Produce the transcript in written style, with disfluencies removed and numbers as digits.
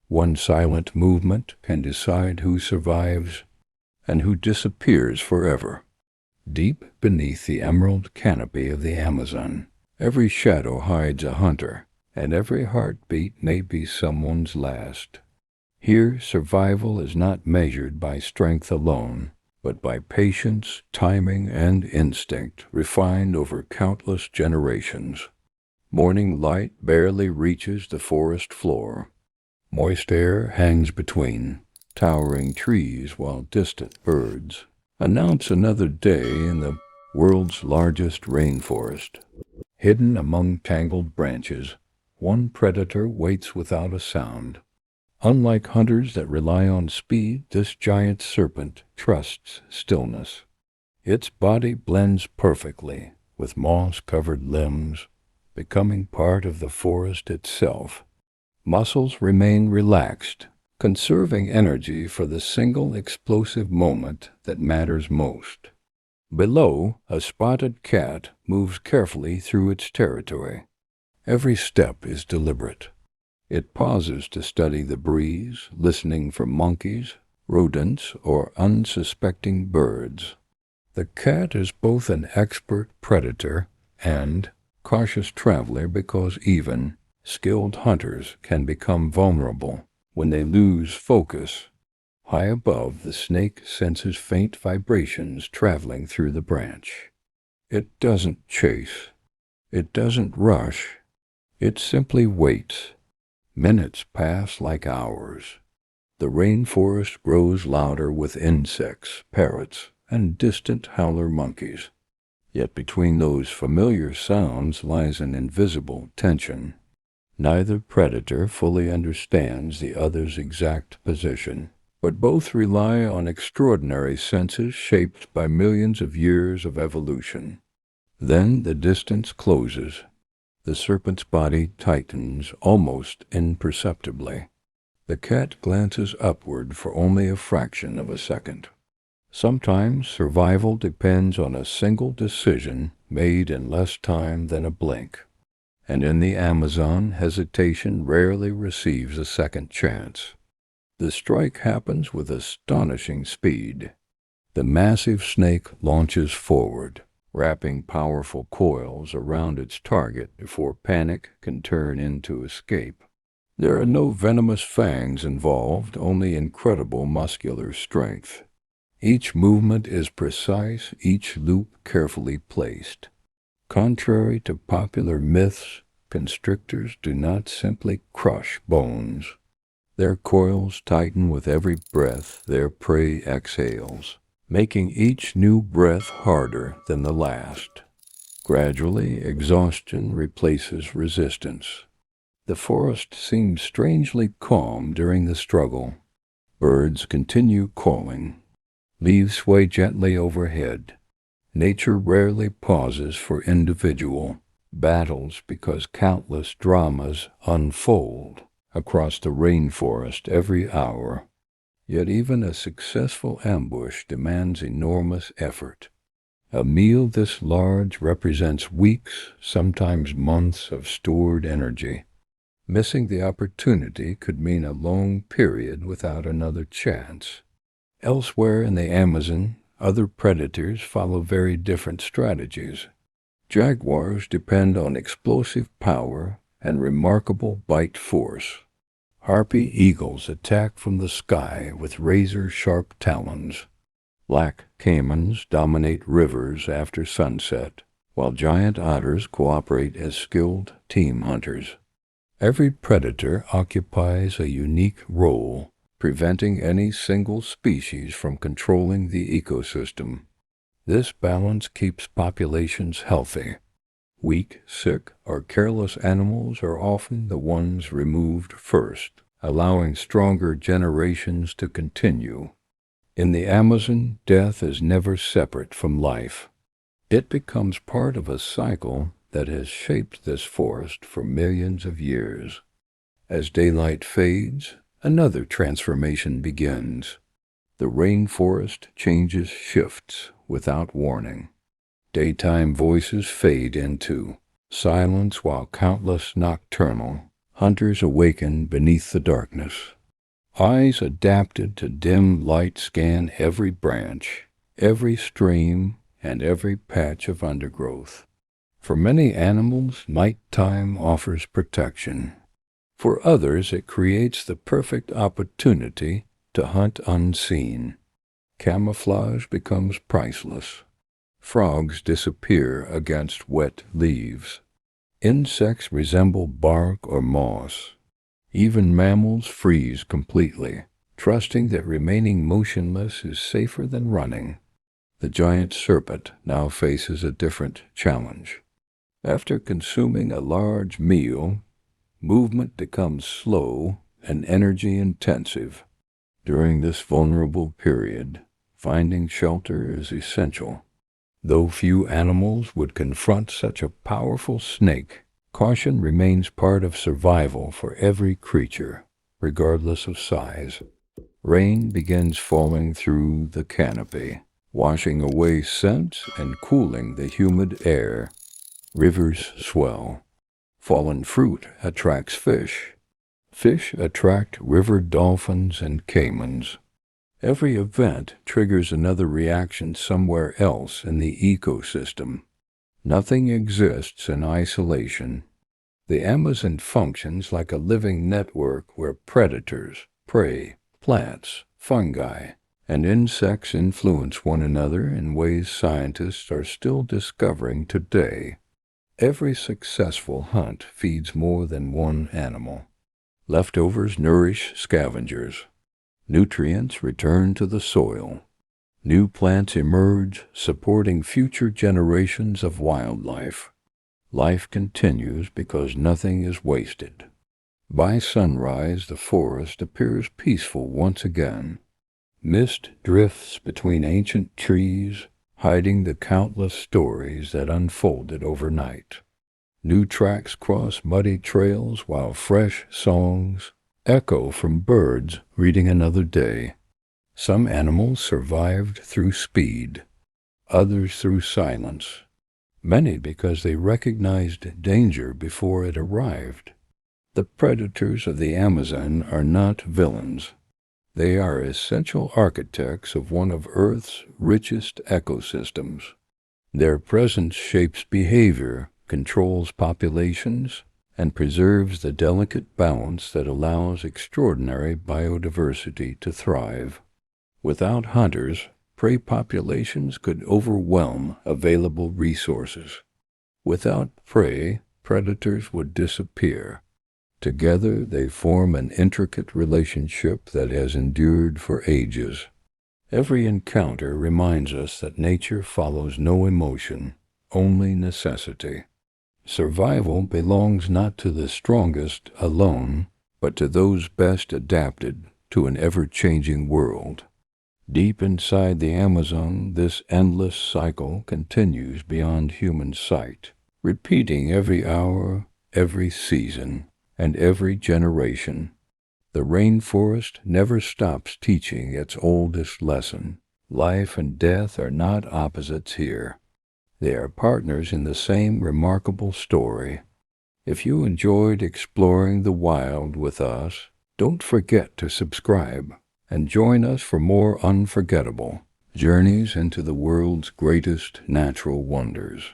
One silent movement can decide who survives and who disappears forever. Deep beneath the emerald canopy of the Amazon, every shadow hides a hunter, and every heartbeat may be someone's last. Here, survival is not measured by strength alone, but by patience, timing, and instinct refined over countless generations. Morning light barely reaches the forest floor. Moist air hangs between towering trees while distant birds announce another day in the world's largest rainforest. Hidden among tangled branches, one predator waits without a sound. Unlike hunters that rely on speed, this giant serpent trusts stillness. Its body blends perfectly with moss-covered limbs, becoming part of the forest itself. Muscles remain relaxed, conserving energy for the single explosive moment that matters most. Below, a spotted cat moves carefully through its territory. Every step is deliberate. It pauses to study the breeze, listening for monkeys, rodents, or unsuspecting birds. The cat is both an expert predator and cautious traveler because even skilled hunters can become vulnerable when they lose focus. High above, the snake senses faint vibrations traveling through the branch. It doesn't chase. It doesn't rush. It simply waits. Minutes pass like hours. The rainforest grows louder with insects, parrots, and distant howler monkeys. Yet between those familiar sounds lies an invisible tension. Neither predator fully understands the other's exact position, but both rely on extraordinary senses shaped by millions of years of evolution. Then the distance closes. The serpent's body tightens almost imperceptibly. The cat glances upward for only a fraction of a second. Sometimes survival depends on a single decision made in less time than a blink. And in the Amazon, hesitation rarely receives a second chance. The strike happens with astonishing speed. The massive snake launches forward, wrapping powerful coils around its target before panic can turn into escape. There are no venomous fangs involved, only incredible muscular strength. Each movement is precise, each loop carefully placed. Contrary to popular myths, constrictors do not simply crush bones. Their coils tighten with every breath their prey exhales, making each new breath harder than the last. Gradually, exhaustion replaces resistance. The forest seems strangely calm during the struggle. Birds continue calling. Leaves sway gently overhead. Nature rarely pauses for individual battles because countless dramas unfold across the rainforest every hour. Yet even a successful ambush demands enormous effort. A meal this large represents weeks, sometimes months of stored energy. Missing the opportunity could mean a long period without another chance. Elsewhere in the Amazon, other predators follow very different strategies. Jaguars depend on explosive power and remarkable bite force. Harpy eagles attack from the sky with razor-sharp talons. Black caimans dominate rivers after sunset, while giant otters cooperate as skilled team hunters. Every predator occupies a unique role, preventing any single species from controlling the ecosystem. This balance keeps populations healthy. Weak, sick, or careless animals are often the ones removed first, allowing stronger generations to continue. In the Amazon, death is never separate from life. It becomes part of a cycle that has shaped this forest for millions of years. As daylight fades, another transformation begins. The rainforest shifts without warning. Daytime voices fade into silence while countless nocturnal hunters awaken beneath the darkness. Eyes adapted to dim light scan every branch, every stream, and every patch of undergrowth. For many animals, nighttime offers protection. For others, it creates the perfect opportunity to hunt unseen. Camouflage becomes priceless. Frogs disappear against wet leaves. Insects resemble bark or moss. Even mammals freeze completely, trusting that remaining motionless is safer than running. The giant serpent now faces a different challenge. After consuming a large meal, movement becomes slow and energy-intensive. During this vulnerable period, finding shelter is essential. Though few animals would confront such a powerful snake, caution remains part of survival for every creature, regardless of size. Rain begins falling through the canopy, washing away scents and cooling the humid air. Rivers swell. Fallen fruit attracts fish. Fish attract river dolphins and caimans. Every event triggers another reaction somewhere else in the ecosystem. Nothing exists in isolation. The Amazon functions like a living network where predators, prey, plants, fungi, and insects influence one another in ways scientists are still discovering today. Every successful hunt feeds more than one animal. Leftovers nourish scavengers. Nutrients return to the soil. New plants emerge, supporting future generations of wildlife. Life continues because nothing is wasted. By sunrise, the forest appears peaceful once again. Mist drifts between ancient trees, hiding the countless stories that unfolded overnight. New tracks cross muddy trails while fresh songs echo from birds reading another day. Some animals survived through speed, others through silence, many because they recognized danger before it arrived. The predators of the Amazon are not villains. They are essential architects of one of Earth's richest ecosystems. Their presence shapes behavior, controls populations, and preserves the delicate balance that allows extraordinary biodiversity to thrive. Without hunters, prey populations could overwhelm available resources. Without prey, predators would disappear. Together, they form an intricate relationship that has endured for ages. Every encounter reminds us that nature follows no emotion, only necessity. Survival belongs not to the strongest alone, but to those best adapted to an ever-changing world. Deep inside the Amazon, this endless cycle continues beyond human sight, repeating every hour, every season, and every generation. The rainforest never stops teaching its oldest lesson. Life and death are not opposites here. They are partners in the same remarkable story. If you enjoyed exploring the wild with us, don't forget to subscribe and join us for more unforgettable journeys into the world's greatest natural wonders.